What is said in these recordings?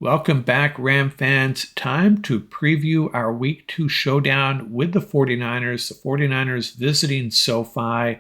Welcome back, Ram fans. Time to preview our Week 2 showdown with the 49ers. The 49ers visiting SoFi.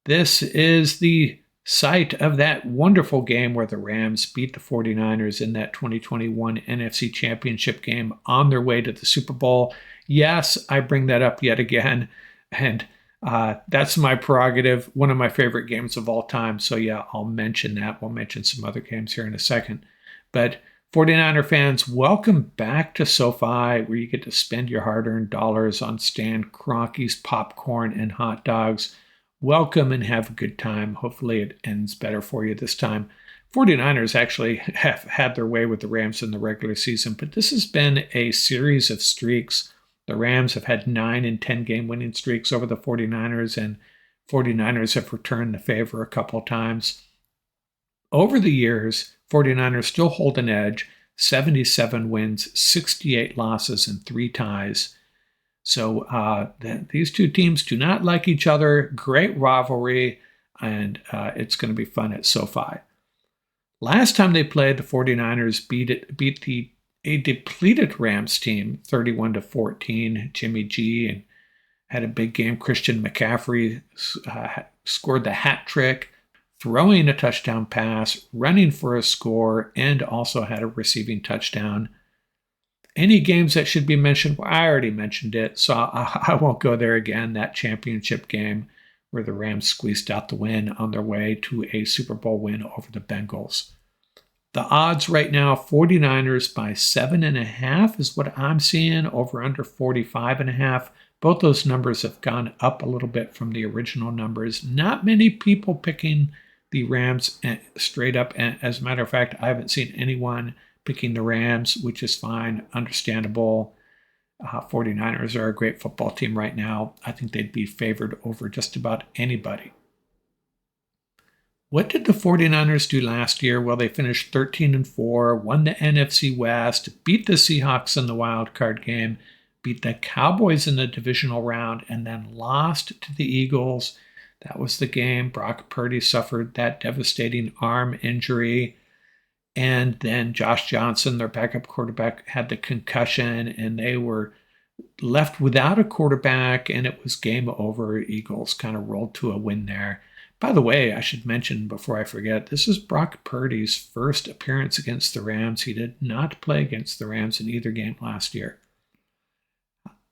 This is the site of that wonderful game where the Rams beat the 49ers in that 2021 NFC Championship game on their way to the Super Bowl. Yes, I bring that up yet again, and that's my prerogative. One of my favorite games of all time. So yeah, I'll mention that. We'll mention some other games here in a second. But 49er fans, welcome back to SoFi, where you get to spend your hard-earned dollars on Stan Kroenke's popcorn and hot dogs. Welcome and have a good time. Hopefully it ends better for you this time. 49ers actually have had their way with the Rams in the regular season, but this has been a series of streaks. The Rams have had 9 and 10 game winning streaks over the 49ers, and 49ers have returned the favor a couple of times. Over the years, 49ers still hold an edge, 77 wins, 68 losses, and 3 ties. So these two teams do not like each other. Great rivalry, and it's going to be fun at SoFi. Last time they played, the 49ers beat a depleted Rams team 31-14. Jimmy G and had a big game. Christian McCaffrey scored the hat trick, throwing a touchdown pass, running for a score, and also had a receiving touchdown. Any games that should be mentioned? Well, I already mentioned it, so I won't go there again. That championship game where the Rams squeezed out the win on their way to a Super Bowl win over the Bengals. The odds right now, 49ers by 7.5 is what I'm seeing, over under 45.5. Both those numbers have gone up a little bit from the original numbers. Not many people picking the Rams straight up. As a matter of fact, I haven't seen anyone picking the Rams, which is fine, understandable. 49ers are a great football team right now. I think they'd be favored over just about anybody. What did the 49ers do last year? Well, they finished 13-4, won the NFC West, beat the Seahawks in the wild card game, beat the Cowboys in the divisional round, and then lost to the Eagles. That was the game. Brock Purdy suffered that devastating arm injury. And then Josh Johnson, their backup quarterback, had the concussion, and they were left without a quarterback, and it was game over. Eagles kind of rolled to a win there. By the way, I should mention before I forget, this is Brock Purdy's first appearance against the Rams. He did not play against the Rams in either game last year.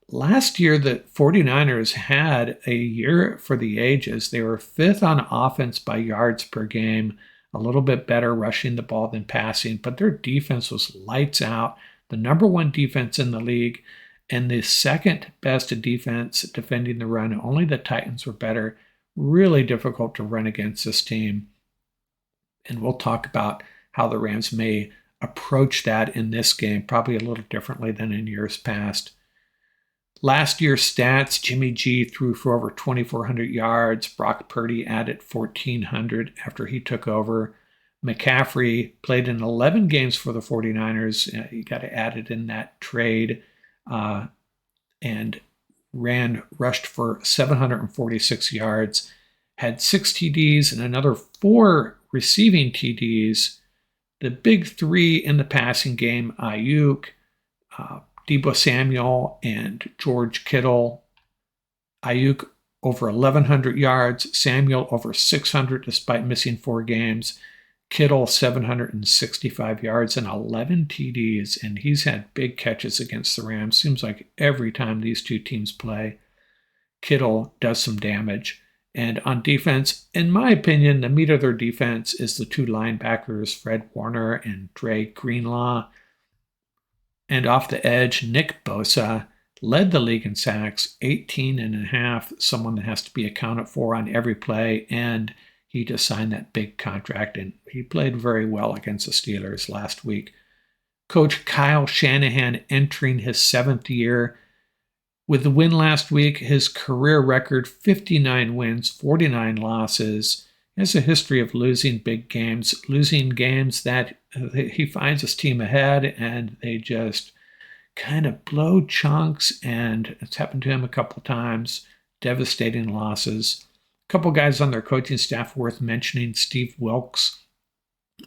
Last year, the 49ers had a year for the ages. They were 5th on offense by yards per game, a little bit better rushing the ball than passing, but their defense was lights out, the number 1 defense in the league, and the second best defense defending the run. Only the Titans were better. Really difficult to run against this team. And we'll talk about how the Rams may approach that in this game, probably a little differently than in years past. Last year's stats, Jimmy G threw for over 2,400 yards. Brock Purdy added 1,400 after he took over. McCaffrey played in 11 games for the 49ers. He got added in that trade and rushed for 746 yards, had 6 TDs and another 4 receiving TDs. The big 3 in the passing game, Ayuk, Deebo Samuel, and George Kittle. Ayuk over 1,100 yards, Samuel over 600 despite missing 4 games, Kittle 765 yards and 11 TDs, and he's had big catches against the Rams. Seems like every time these two teams play, Kittle does some damage. And on defense, in my opinion, the meat of their defense is the 2 linebackers, Fred Warner and Dre Greenlaw. And off the edge, Nick Bosa led the league in sacks, 18.5, someone that has to be accounted for on every play, and he just signed that big contract, and he played very well against the Steelers last week. Coach Kyle Shanahan entering his 7th year. With the win last week, his career record, 59 wins, 49 losses. He has a history of losing big games, losing games that he finds his team ahead and they just kind of blow chunks, and it's happened to him a couple times, devastating losses. A couple guys on their coaching staff worth mentioning: Steve Wilkes,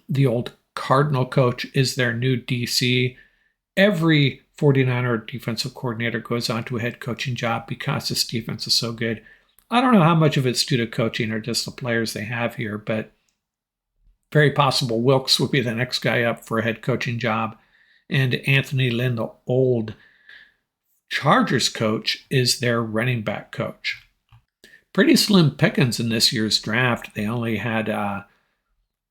the old Cardinal coach is their new DC. Every 49er defensive coordinator goes on to a head coaching job because this defense is so good. I don't know how much of it's due to coaching or just the players they have here, but very possible Wilkes would be the next guy up for a head coaching job. And Anthony Lynn, the old Chargers coach, is their running back coach. Pretty slim pickings in this year's draft. They only had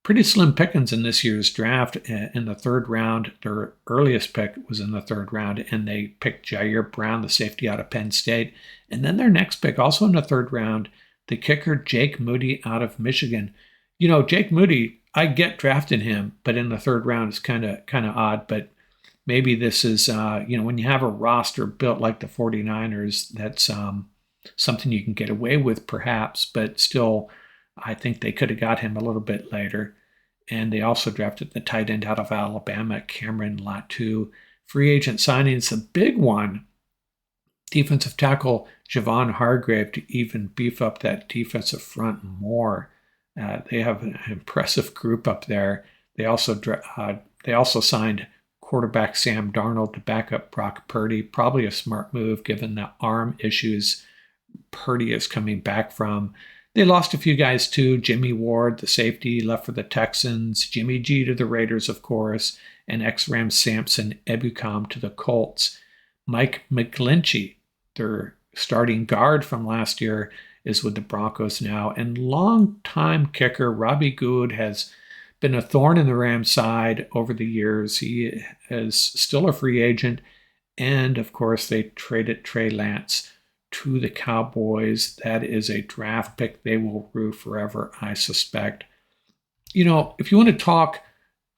pretty slim pickings in this year's draft in the third round. Their earliest pick was in the third round, and they picked Jair Brown, the safety out of Penn State. And then their next pick, also in the third round, the kicker Jake Moody out of Michigan. You know, Jake Moody, I get drafting him, but in the third round is kind of odd. But maybe this is, when you have a roster built like the 49ers, that's something you can get away with perhaps, but still, I think they could have got him a little bit later. And they also drafted the tight end out of Alabama, Cameron Latu. Free agent signings, a big one. Defensive tackle Javon Hargrave to even beef up that defensive front more. They have an impressive group up there. They also signed quarterback Sam Darnold to back up Brock Purdy. Probably a smart move given the arm issues Purdy is coming back from. They lost a few guys too. Jimmy Ward, the safety, left for the Texans. Jimmy G to the Raiders, of course. And ex-Ram Samson Ebukam to the Colts. Mike McGlinchey, their starting guard from last year, is with the Broncos now. And longtime kicker Robbie Goode has been a thorn in the Rams' side over the years. He is still a free agent. And, of course, they traded Trey Lance to the Cowboys. That is a draft pick they will rue forever, I suspect. You know, if you want to talk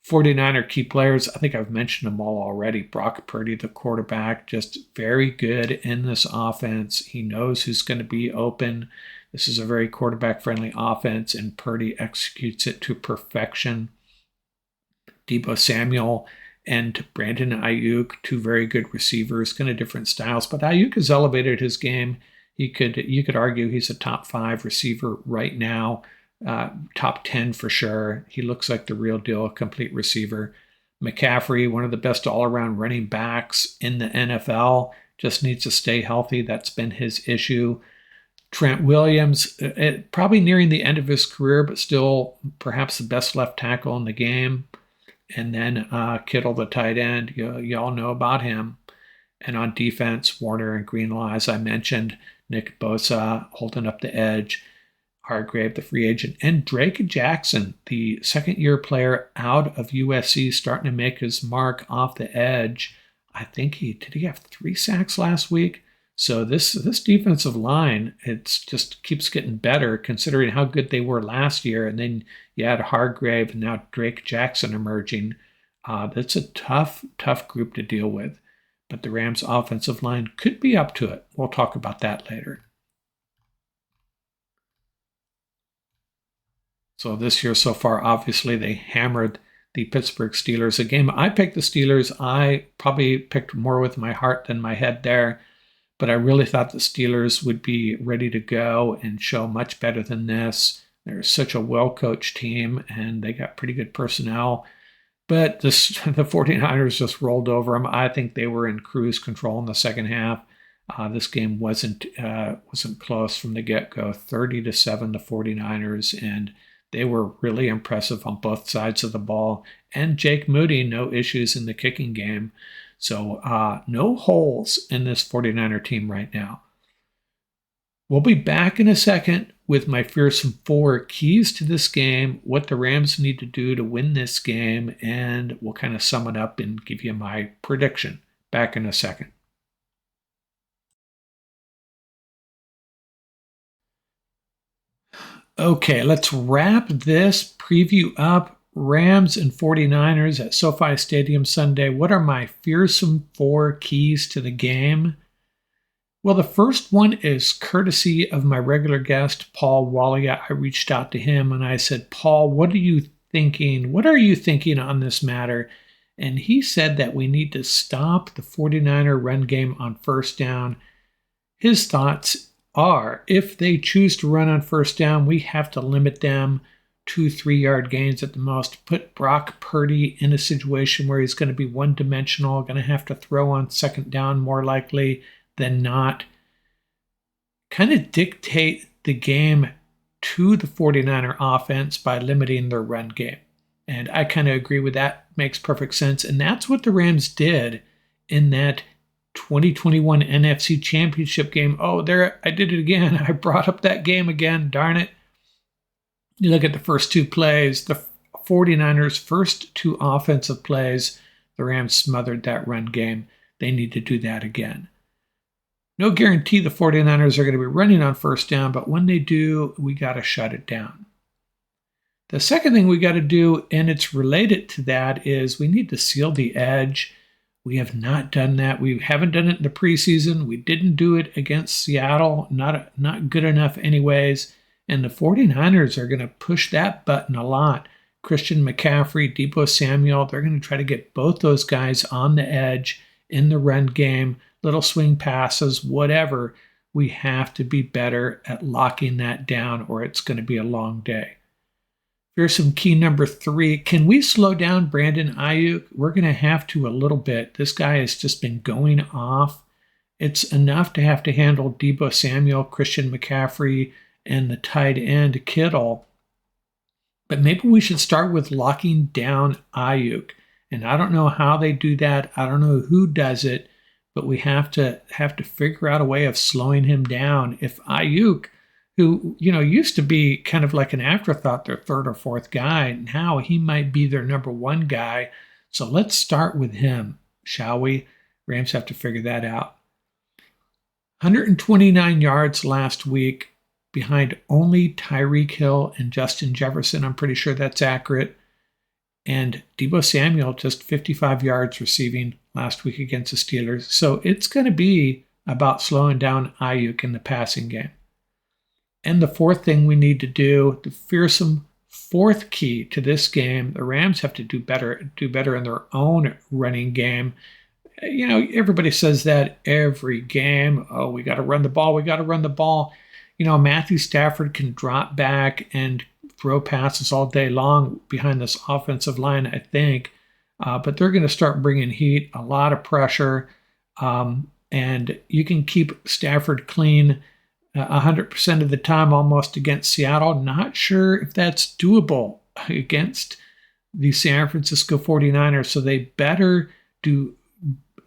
49er key players, I think I've mentioned them all already. Brock Purdy, the quarterback, just very good in this offense. He knows who's going to be open. This is a very quarterback-friendly offense, and Purdy executes it to perfection. Deebo Samuel and Brandon Ayuk, two very good receivers, kind of different styles. But Ayuk has elevated his game. You could argue he's a top 5 receiver right now, top 10 for sure. He looks like the real deal, a complete receiver. McCaffrey, one of the best all-around running backs in the NFL, just needs to stay healthy. That's been his issue. Trent Williams, probably nearing the end of his career, but still perhaps the best left tackle in the game. And then Kittle, the tight end, you all know about him. And on defense, Warner and Greenlaw, as I mentioned, Nick Bosa holding up the edge, Hargrave, the free agent, and Drake Jackson, the second-year player out of USC, starting to make his mark off the edge. I think did he have 3 sacks last week? So this defensive line, it just keeps getting better considering how good they were last year. And then you had Hargrave and now Drake Jackson emerging. That's a tough group to deal with. But the Rams' offensive line could be up to it. We'll talk about that later. So this year so far, obviously, they hammered the Pittsburgh Steelers. A game I picked the Steelers. I probably picked more with my heart than my head there. But I really thought the Steelers would be ready to go and show much better than this. They're such a well-coached team, and they got pretty good personnel. But the 49ers just rolled over them. I think they were in cruise control in the second half. This game wasn't close from the get-go. 30-7, the 49ers, and they were really impressive on both sides of the ball. And Jake Moody, no issues in the kicking game. So no holes in this 49er team right now. We'll be back in a second with my fearsome 4 keys to this game, what the Rams need to do to win this game, and we'll kind of sum it up and give you my prediction. Back in a second. Okay, let's wrap this preview up. Rams and 49ers at SoFi Stadium Sunday. What are my fearsome 4 keys to the game? Well, the first one is courtesy of my regular guest, Paul Walia. I reached out to him and I said, Paul, what are you thinking? What are you thinking on this matter? And he said that we need to stop the 49er run game on first down. His thoughts are, if they choose to run on first down, we have to limit them 2-3 yard gains at the most. Put Brock Purdy in a situation where he's going to be one-dimensional, going to have to throw on second down more likely than not. Kind of dictate the game to the 49er offense by limiting their run game. And I kind of agree with that. Makes perfect sense. And that's what the Rams did in that 2021 NFC Championship game. Oh, there, I did it again. I brought up that game again. Darn it. You look at the first two plays, the 49ers' first two offensive plays, the Rams smothered that run game. They need to do that again. No guarantee the 49ers are going to be running on first down, but when they do, we got to shut it down. The second thing we got to do, and it's related to that, is we need to seal the edge. We have not done that. We haven't done it in the preseason. We didn't do it against Seattle. Not good enough anyways. And the 49ers are going to push that button a lot. Christian McCaffrey, Deebo Samuel, they're going to try to get both those guys on the edge in the run game, little swing passes, whatever. We have to be better at locking that down or it's going to be a long day. Here's some key number 3. Can we slow down Brandon Ayuk? We're going to have to a little bit. This guy has just been going off. It's enough to have to handle Deebo Samuel, Christian McCaffrey, and the tight end Kittle. But maybe we should start with locking down Ayuk. And I don't know how they do that. I don't know who does it, but we have to figure out a way of slowing him down. If Ayuk, who used to be kind of like an afterthought, their third or fourth guy, now he might be their number one guy. So let's start with him, shall we? Rams have to figure that out. 129 yards last week behind only Tyreek Hill and Justin Jefferson. I'm pretty sure that's accurate. And Deebo Samuel just 55 yards receiving last week against the Steelers. So it's going to be about slowing down Ayuk in the passing game. And the fourth thing we need to do, the fearsome fourth key to this game, the Rams have to do better in their own running game. Everybody says that every game. Oh, we got to run the ball. Matthew Stafford can drop back and throw passes all day long behind this offensive line, I think. But they're going to start bringing heat, a lot of pressure. And you can keep Stafford clean 100% of the time almost against Seattle. Not sure if that's doable against the San Francisco 49ers. So they better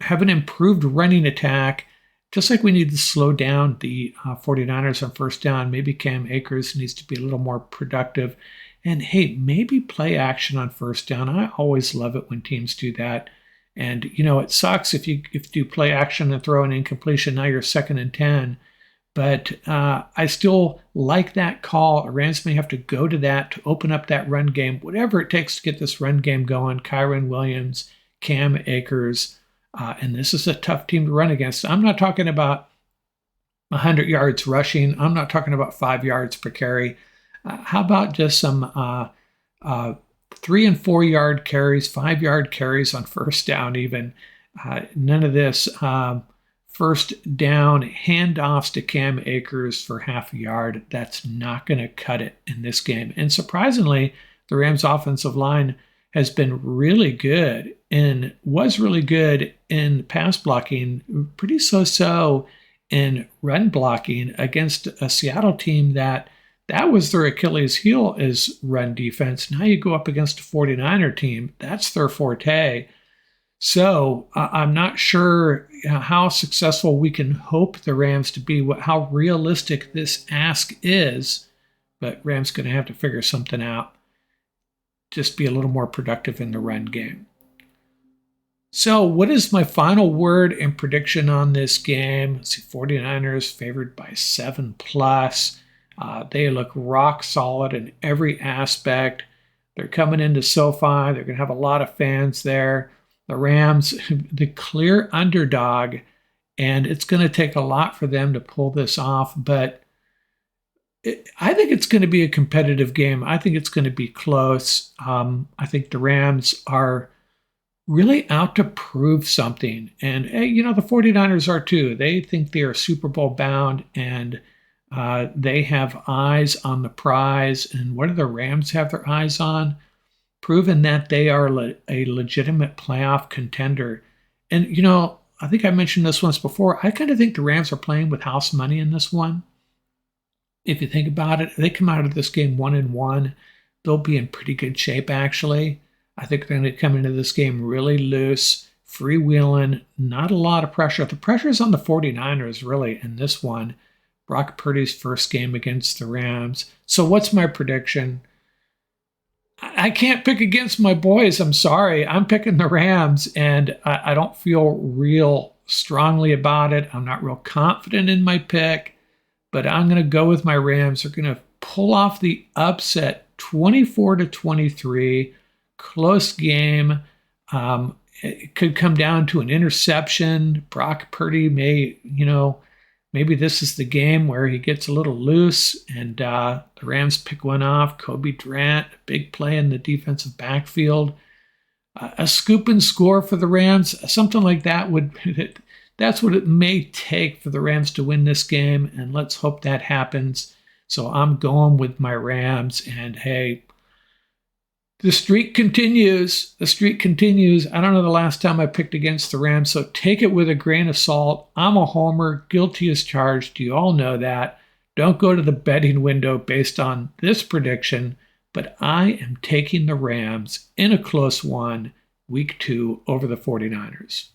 have an improved running attack. Just like we need to slow down the 49ers on first down, maybe Cam Akers needs to be a little more productive. And hey, maybe play action on first down. I always love it when teams do that. And, it sucks if you do play action and throw an incompletion. Now you're 2nd and 10. But I still like that call. Rams may have to go to that to open up that run game, whatever it takes to get this run game going. Kyren Williams, Cam Akers. And this is a tough team to run against. I'm not talking about 100 yards rushing. I'm not talking about 5 yards per carry. How about just some 3 and 4 yard carries, 5 yard carries on first down even? None of this. First down handoffs to Cam Akers for half a yard. That's not going to cut it in this game. And surprisingly, the Rams offensive line has been really good and was really good in pass blocking, pretty so-so in run blocking against a Seattle team that was their Achilles heel is run defense. Now you go up against a 49er team. That's their forte. So I'm not sure how successful we can hope the Rams to be, how realistic this ask is, but Rams going to have to figure something out. Just be a little more productive in the run game. So what is my final word and prediction on this game? Let's see, 49ers favored by 7+. They look rock solid in every aspect. They're coming into SoFi. They're going to have a lot of fans there. The Rams, the clear underdog, and it's going to take a lot for them to pull this off, but I think it's going to be a competitive game. I think it's going to be close. I think the Rams are really out to prove something. And, the 49ers are too. They think they are Super Bowl bound, and They have eyes on the prize. And what do the Rams have their eyes on? Proven that they are a legitimate playoff contender. And, I think I mentioned this once before. I kind of think the Rams are playing with house money in this one. If you think about it, they come out of this game 1-1. They'll be in pretty good shape, actually. I think they're going to come into this game really loose, freewheeling, not a lot of pressure. The pressure is on the 49ers, really, in this one. Brock Purdy's first game against the Rams. So what's my prediction? I can't pick against my boys. I'm sorry. I'm picking the Rams, and I don't feel real strongly about it. I'm not real confident in my pick, but I'm going to go with my Rams. They're going to pull off the upset 24-23. Close game. It could come down to an interception. Brock Purdy may, maybe this is the game where he gets a little loose and the Rams pick one off. Kobe Durant, a big play in the defensive backfield. A scoop and score for the Rams, something like that that's what it may take for the Rams to win this game, and let's hope that happens. So I'm going with my Rams, and hey, the streak continues. The streak continues. I don't know the last time I picked against the Rams, so take it with a grain of salt. I'm a homer, guilty as charged. You all know that. Don't go to the betting window based on this prediction, but I am taking the Rams in a close one, week 2 over the 49ers.